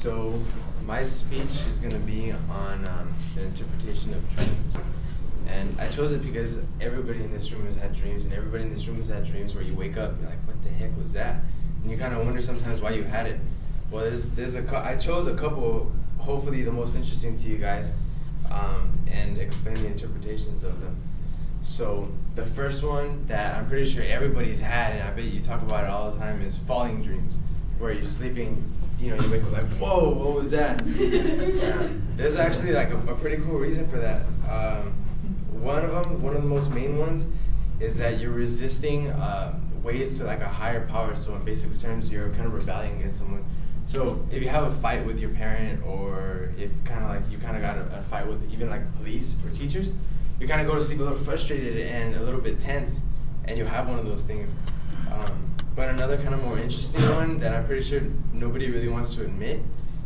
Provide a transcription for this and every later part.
So my speech is going to be on the interpretation of dreams. And I chose it because everybody in this room has had dreams, and everybody in this room has had dreams where you wake up and you're like, what the heck was that? And you kind of wonder sometimes why you had it. Well, I chose a couple, hopefully the most interesting to you guys, and explain the interpretations of them. So the first one that I'm pretty sure everybody's had, and I bet you talk about it all the time, is falling dreams, where you're sleeping, you wake up like, whoa, what was that? There's actually like a pretty cool reason for that. One of the most main ones is that you're resisting ways to like a higher power. So in basic terms, you're kind of rebelling against someone. So if you have a fight with your parent, or if you kind of got a fight with even like police or teachers, you kind of go to sleep a little frustrated and a little bit tense, and you'll have one of those things. But another kind of more interesting one that I'm pretty sure nobody really wants to admit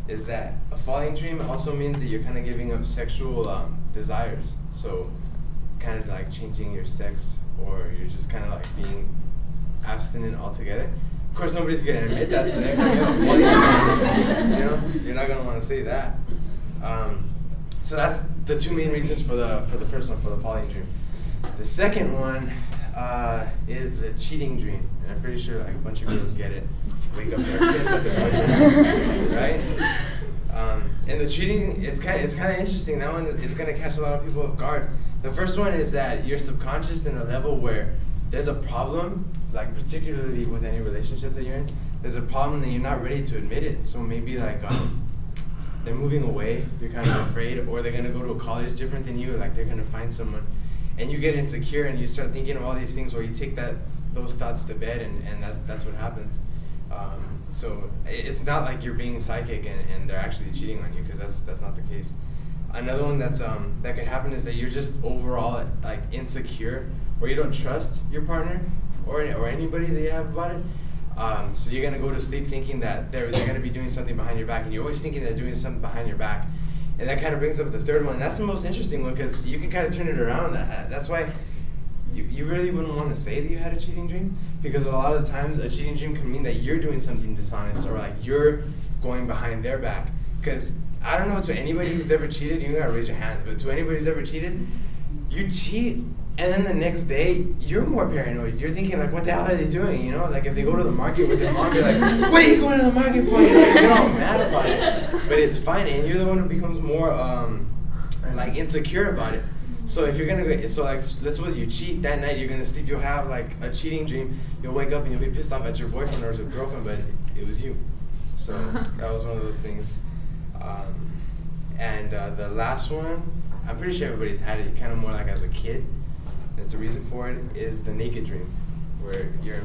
is that a falling dream also means that you're kind of giving up sexual desires. So kind of like changing your sex, or you're just kind of like being abstinent altogether. Of course, nobody's going to admit that's the next time you have a falling dream. You're not going to want to say that. So that's the two main reasons for the first one, for the falling dream. The second one is the cheating dream. And I'm pretty sure like a bunch of girls get it. Wake up there, piss at the morning, right? And the cheating, it's kind of interesting. That one is going to catch a lot of people off guard. The first one is that you're subconscious in a level where there's a problem, like particularly with any relationship that you're in, there's a problem that you're not ready to admit it. So maybe like they're moving away, you're kind of afraid, or they're going to go to a college different than you, like they're going to find someone, and you get insecure and you start thinking of all these things where you take those thoughts to bed, and that's what happens. So it's not like you're being psychic and they're actually cheating on you, because that's not the case. Another one that could happen is that you're just overall like insecure, or you don't trust your partner or anybody that you have about it. So you're gonna go to sleep thinking that they're gonna be doing something behind your back, and you're always thinking they're doing something behind your back. And that kind of brings up the third one. That's the most interesting one, because you can kind of turn it around. That's why you really wouldn't want to say that you had a cheating dream, because a lot of the times a cheating dream can mean that you're doing something dishonest, or like you're going behind their back. Because I don't know, to anybody who's ever cheated, you gotta raise your hands, but to anybody who's ever cheated, you cheat, and then the next day, you're more paranoid. You're thinking like, what the hell are they doing? Like if they go to the market with their mom, you're like, what are you going to the market for? You get all mad about it. But it's fine, and you're the one who becomes more like insecure about it. So if you're gonna go, so like let's suppose you cheat that night, you're gonna sleep, you'll have like a cheating dream, you'll wake up and you'll be pissed off at your boyfriend or your girlfriend, but it was you. So that was one of those things. And the last one, I'm pretty sure everybody's had it kind of more like as a kid. That's the reason for it, is the naked dream, where you're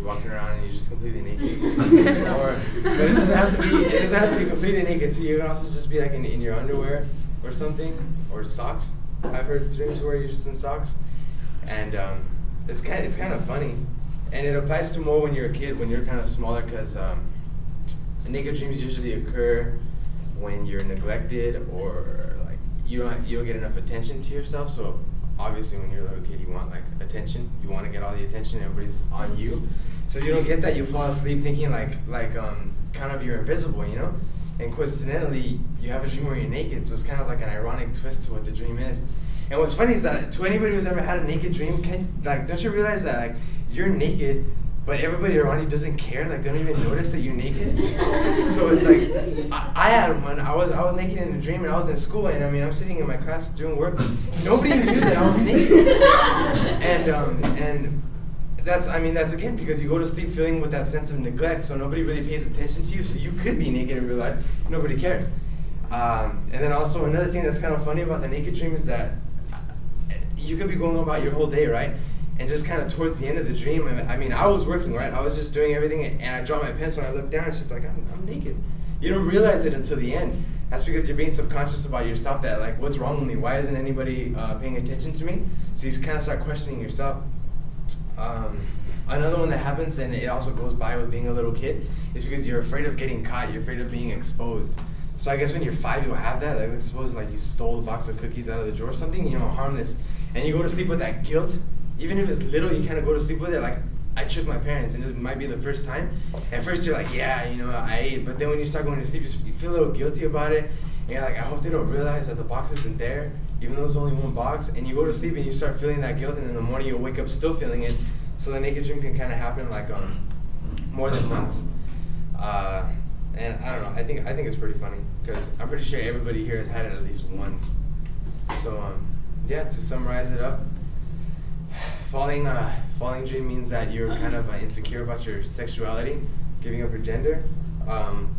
walking around and you're just completely naked. But it doesn't have to be completely naked too. You can also just be like in your underwear or something, or socks. I've heard dreams where you're just in socks, and it's kind of funny, and it applies to more when you're a kid, when you're kind of smaller, because naked dreams usually occur when you're neglected, or like you don't get enough attention to yourself. So obviously when you're a little kid, you want like attention, you want to get all the attention, everybody's on you. So you don't get that, you fall asleep thinking like kind of you're invisible, and coincidentally you have a dream where you're naked. So it's kind of like an ironic twist to what the dream is. And what's funny is that to anybody who's ever had a naked dream, don't you realize that like you're naked, but everybody around you doesn't care, like they don't even notice that you're naked? So it's like, I had one, I was naked in a dream, and I was in school, and I'm sitting in my class doing work, nobody knew that I was naked. And that's again, because you go to sleep feeling with that sense of neglect, so nobody really pays attention to you, so you could be naked in real life, nobody cares. And then also another thing that's kind of funny about the naked dream is that you could be going about your whole day, right? And just kind of towards the end of the dream, I was working, right? I was just doing everything, and I dropped my pencil, and I looked down, it's just like, I'm naked. You don't realize it until the end. That's because you're being subconscious about yourself, that like, what's wrong with me? Why isn't anybody paying attention to me? So you kind of start questioning yourself. Another one that happens, and it also goes by with being a little kid, is because you're afraid of getting caught, you're afraid of being exposed. So I guess when you're 5, you'll have that, like let's suppose like you stole a box of cookies out of the drawer or something, harmless, and you go to sleep with that guilt. Even if it's little, you kind of go to sleep with it, like, I tricked my parents, and it might be the first time. At first you're like, yeah, you know, I ate, but then when you start going to sleep, you feel a little guilty about it, and you're like, I hope they don't realize that the box isn't there, even though there's only one box, and you go to sleep and you start feeling that guilt, and in the morning you'll wake up still feeling it. So the naked dream can kind of happen like more than once. And I don't know, I think it's pretty funny, because I'm pretty sure everybody here has had it at least once. So yeah, to summarize it up, falling dream means that you're kind of insecure about your sexuality, giving up your gender,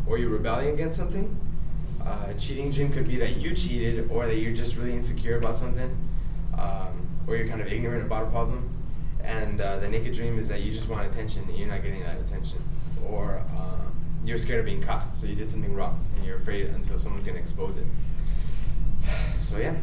or you're rebelling against something. Cheating dream could be that you cheated, or that you're just really insecure about something, or you're kind of ignorant about a problem. And the naked dream is that you just want attention and you're not getting that attention, or you're scared of being caught, so you did something wrong and you're afraid until someone's gonna expose it. So yeah.